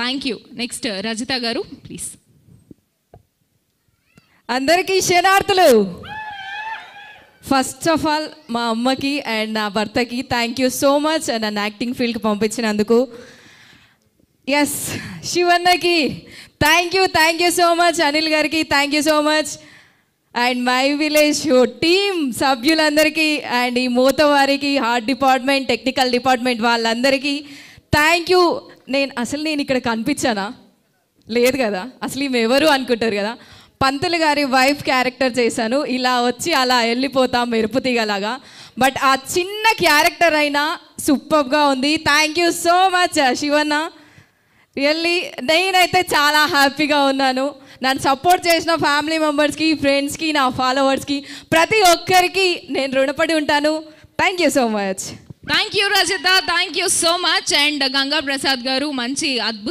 Thank you. Next Rajitha గారు please. అందరికీ శనార్థులు. First of all మా అమ్మకి అండ్ నా భర్తకి థ్యాంక్ యూ సో మచ్ నన్ను యాక్టింగ్ ఫీల్డ్కి పంపించినందుకు. ఎస్, శివన్నకి thank you so much. Anil గారికి thank you so much. And my village team సభ్యులందరికీ అండ్ ఈ మూతవారికి ఆర్ట్ డిపార్ట్మెంట్, టెక్నికల్ డిపార్ట్మెంట్ వాళ్ళందరికీ థ్యాంక్ యూ. నేను ఇక్కడ కనిపించానా? లేదు కదా. అసలు ఈమె ఎవరు అనుకుంటారు కదా. పంతులు గారి వైఫ్ క్యారెక్టర్ చేశాను. ఇలా వచ్చి అలా వెళ్ళిపోతాం మెరుపు తీగలాగా. బట్ ఆ చిన్న క్యారెక్టర్ అయినా సూపర్గా ఉంది. Thank you so much Shivanna. Really నేనైతే చాలా హ్యాపీగా ఉన్నాను. నన్ను సపోర్ట్ చేసిన ఫ్యామిలీ మెంబర్స్కి, ఫ్రెండ్స్కి, నా ఫాలోవర్స్కి ప్రతి ఒక్కరికి నేను రుణపడి ఉంటాను. Thank you so much. Thank you Rajitha, thank you so much. And Ganga Prasad గారు మంచి అద్భుతం